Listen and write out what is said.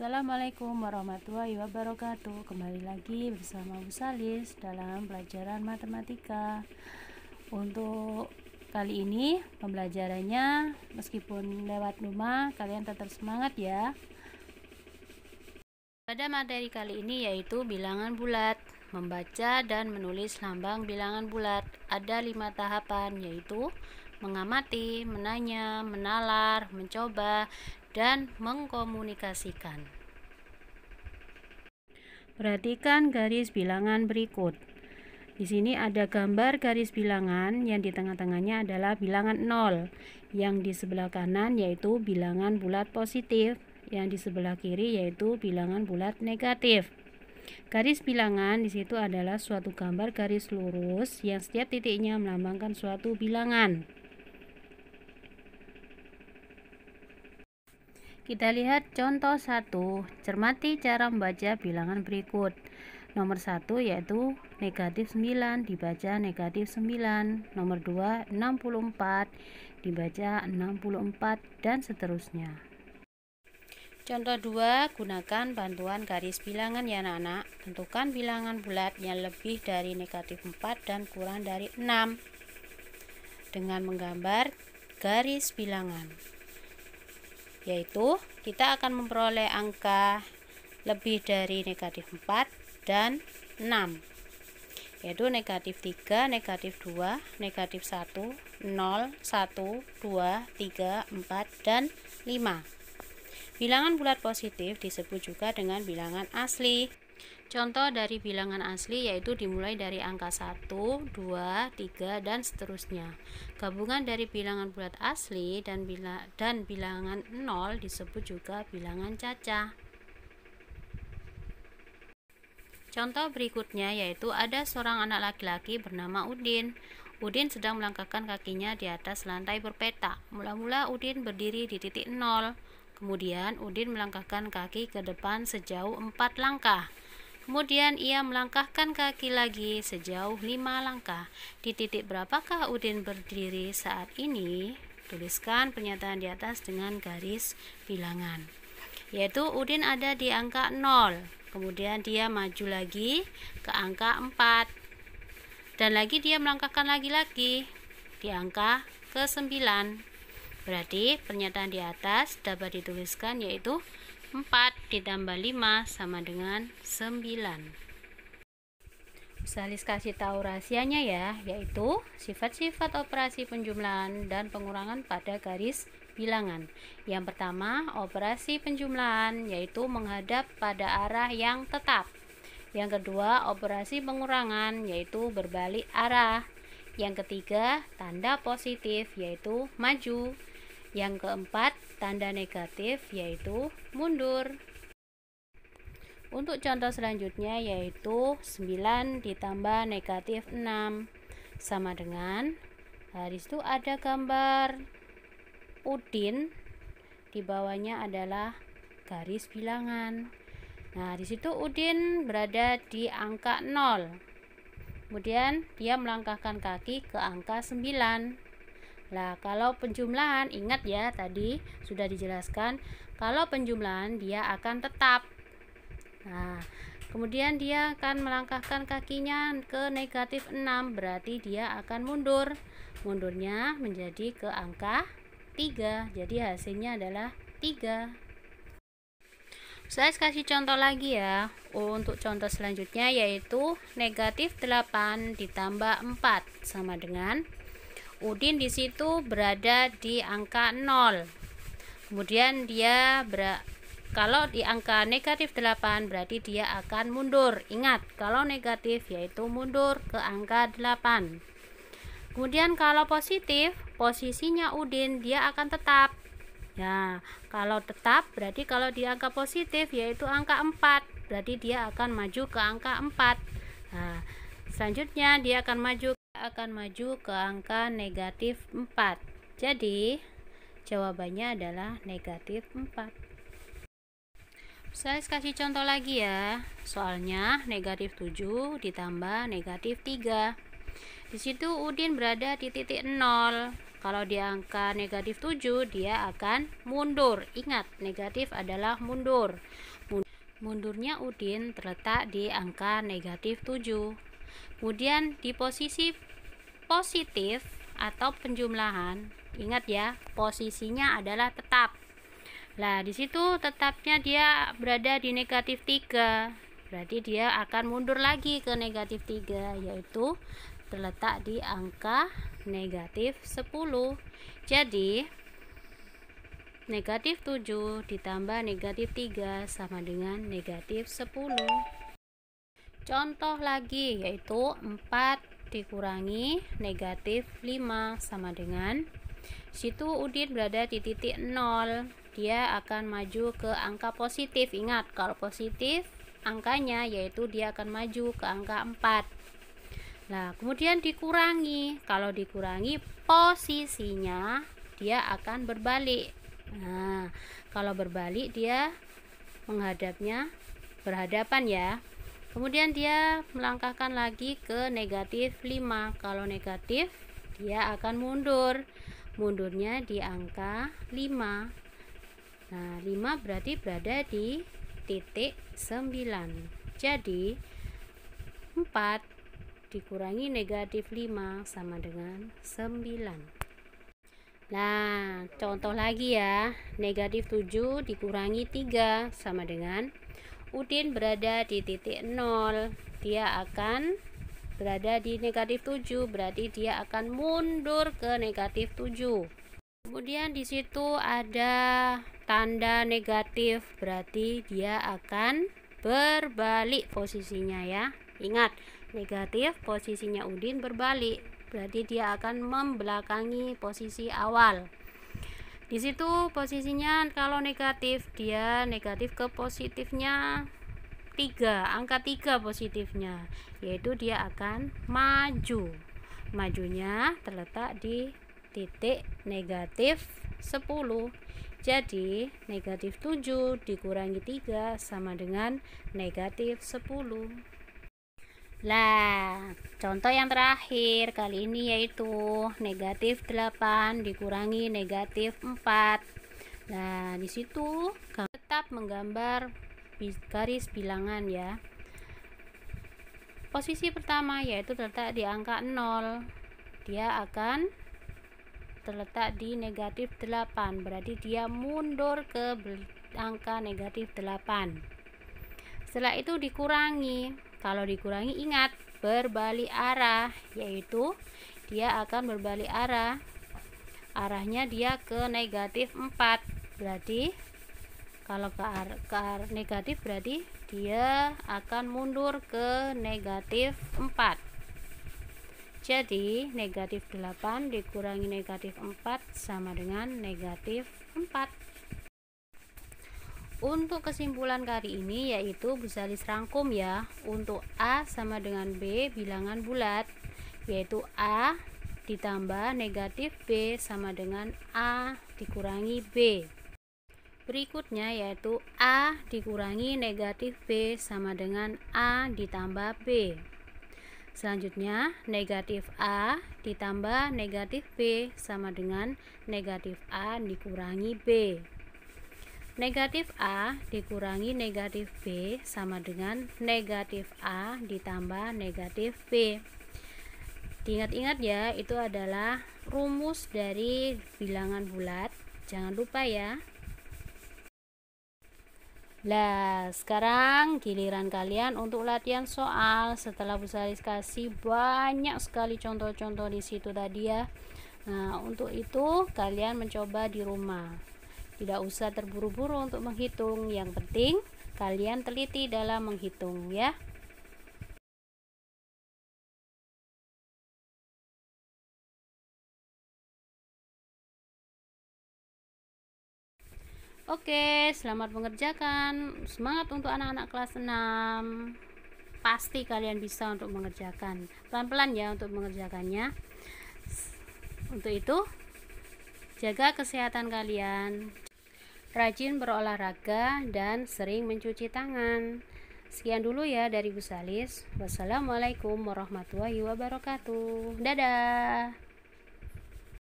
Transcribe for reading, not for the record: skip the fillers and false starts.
Assalamualaikum warahmatullahi wabarakatuh. Kembali lagi bersama Bu Salis dalam pelajaran matematika. Untuk kali ini pembelajarannya meskipun lewat rumah, kalian tetap semangat ya. Pada materi kali ini yaitu bilangan bulat, membaca dan menulis lambang bilangan bulat. Ada 5 tahapan, yaitu mengamati, menanya, menalar, mencoba, dan mengkomunikasikan. Perhatikan garis bilangan berikut. Di sini ada gambar garis bilangan yang di tengah-tengahnya adalah bilangan 0. Yang di sebelah kanan yaitu bilangan bulat positif, yang di sebelah kiri yaitu bilangan bulat negatif. Garis bilangan di situ adalah suatu gambar garis lurus yang setiap titiknya melambangkan suatu bilangan. Kita lihat contoh 1. Cermati cara membaca bilangan berikut. Nomor 1 yaitu negatif 9 dibaca negatif 9. Nomor 2 64 dibaca 64 dan seterusnya. Contoh 2, gunakan bantuan garis bilangan ya anak-anak. Tentukan bilangan bulat yang lebih dari negatif 4 dan kurang dari 6 dengan menggambar garis bilangan. Yaitu kita akan memperoleh angka lebih dari negatif 4 dan 6, yaitu negatif 3, negatif 2, negatif 1, 0, 1, 2, 3, 4, dan 5. Bilangan bulat positif disebut juga dengan bilangan asli. Contoh dari bilangan asli yaitu dimulai dari angka 1, 2, 3, dan seterusnya. Gabungan dari bilangan bulat asli dan bilangan 0 disebut juga bilangan cacah. Contoh berikutnya yaitu ada seorang anak laki-laki bernama Udin. Udin sedang melangkahkan kakinya di atas lantai berpetak. Mula-mula Udin berdiri di titik 0. Kemudian Udin melangkahkan kaki ke depan sejauh 4 langkah. Kemudian ia melangkahkan kaki lagi sejauh 5 langkah. Di titik berapakah Udin berdiri saat ini? Tuliskan pernyataan di atas dengan garis bilangan. Yaitu Udin ada di angka 0. Kemudian dia maju lagi ke angka 4. Dan lagi dia melangkahkan lagi di angka ke 9. Berarti pernyataan di atas dapat dituliskan yaitu 4 ditambah 5 sama dengan 9. Salis kasih tahu rahasianya ya, yaitu sifat-sifat operasi penjumlahan dan pengurangan pada garis bilangan. Yang pertama, operasi penjumlahan yaitu menghadap pada arah yang tetap. Yang kedua, operasi pengurangan yaitu berbalik arah. Yang ketiga, tanda positif yaitu maju. Yang keempat, tanda negatif yaitu mundur. Untuk contoh selanjutnya yaitu 9 ditambah negatif 6 sama dengan, di situ ada gambar Udin, di bawahnya adalah garis bilangan. Nah, di situ Udin berada di angka 0. Kemudian dia melangkahkan kaki ke angka 9. Nah, kalau penjumlahan, ingat ya tadi sudah dijelaskan, kalau penjumlahan dia akan tetap. Nah, kemudian dia akan melangkahkan kakinya ke negatif 6, berarti dia akan mundur. Mundurnya menjadi ke angka 3, jadi hasilnya adalah 3. Saya kasih contoh lagi ya. Untuk contoh selanjutnya yaitu negatif 8 ditambah 4 sama dengan Udin di situ berada di angka 0. Kemudian dia kalau di angka negatif 8 berarti dia akan mundur. Ingat, kalau negatif yaitu mundur ke angka 8. Kemudian kalau positif, posisinya Udin dia akan tetap. Ya, kalau tetap berarti kalau di angka positif yaitu angka 4, berarti dia akan maju ke angka 4. Nah, selanjutnya dia akan maju ke angka negatif 4. Jadi jawabannya adalah negatif 4. Saya kasih contoh lagi ya. Soalnya negatif 7 ditambah negatif 3. Di situ Udin berada di titik 0. Kalau di angka negatif 7 dia akan mundur. Ingat, negatif adalah mundur. Mundurnya Udin terletak di angka negatif 7. Kemudian di posisi positif atau penjumlahan, ingat ya, posisinya adalah tetap. Nah, di situ tetapnya dia berada di negatif 3. Berarti dia akan mundur lagi ke negatif 3, yaitu terletak di angka negatif 10. Jadi negatif 7 ditambah negatif 3 sama dengan negatif 10. Contoh lagi, yaitu 4 dikurangi negatif 5 sama dengan, situ Udin berada di titik 0. Dia akan maju ke angka positif. Ingat, kalau positif angkanya, yaitu dia akan maju ke angka 4. Nah, kemudian dikurangi. Kalau dikurangi, posisinya dia akan berbalik. Nah, kalau berbalik dia berhadapan ya. Kemudian dia melangkahkan lagi ke negatif 5. Kalau negatif dia akan mundur. Mundurnya di angka 5. Nah, 5 berarti berada di titik 9. Jadi 4 dikurangi negatif 5 sama dengan 9. Nah, contoh lagi ya. Negatif 7 dikurangi 3 sama dengan, Udin berada di titik 0. Dia akan berada di negatif 7, berarti dia akan mundur ke negatif 7. Kemudian di situ ada tanda negatif, berarti dia akan berbalik posisinya ya. Ingat, negatif posisinya Udin berbalik, berarti dia akan membelakangi posisi awal. Di situ posisinya kalau negatif, dia negatif ke positifnya 3, angka 3 positifnya, yaitu dia akan maju. Majunya terletak di titik negatif 10. Jadi negatif 7 dikurangi 3 sama dengan negatif 10. Nah, contoh yang terakhir kali ini yaitu negatif 8 dikurangi negatif 4. Nah, di situ kamu tetap menggambar garis bilangan ya. Posisi pertama yaitu terletak di angka 0. Dia akan terletak di negatif 8, berarti dia mundur ke angka negatif 8. Setelah itu dikurangi. Kalau dikurangi, ingat, berbalik arah, yaitu dia akan berbalik arah. Arahnya dia ke negatif 4. Berarti kalau ke arah negatif, berarti dia akan mundur ke negatif 4. Jadi negatif 8 dikurangi negatif 4 sama dengan negatif 4. Untuk kesimpulan kali ini yaitu Busalis rangkum ya. Untuk A sama dengan B bilangan bulat, yaitu A ditambah negatif B sama dengan A dikurangi B. Berikutnya yaitu A dikurangi negatif B sama dengan A ditambah B. Selanjutnya negatif A ditambah negatif B sama dengan negatif A dikurangi B. Negatif A dikurangi negatif B sama dengan negatif A ditambah negatif B. Diingat-ingat ya, itu adalah rumus dari bilangan bulat. Jangan lupa ya. Nah, sekarang giliran kalian untuk latihan soal. Setelah Busalis kasih banyak sekali contoh-contoh di situ tadi ya. Nah, untuk itu kalian mencoba di rumah. Tidak usah terburu-buru untuk menghitung. Yang penting kalian teliti dalam menghitung ya. Oke, selamat mengerjakan. Semangat untuk anak-anak kelas 6. Pasti kalian bisa untuk mengerjakan. Pelan-pelan ya untuk mengerjakannya. Untuk itu, jaga kesehatan kalian. Rajin berolahraga dan sering mencuci tangan. Sekian dulu ya dari Busalis. Wassalamualaikum warahmatullahi wabarakatuh. Dadah.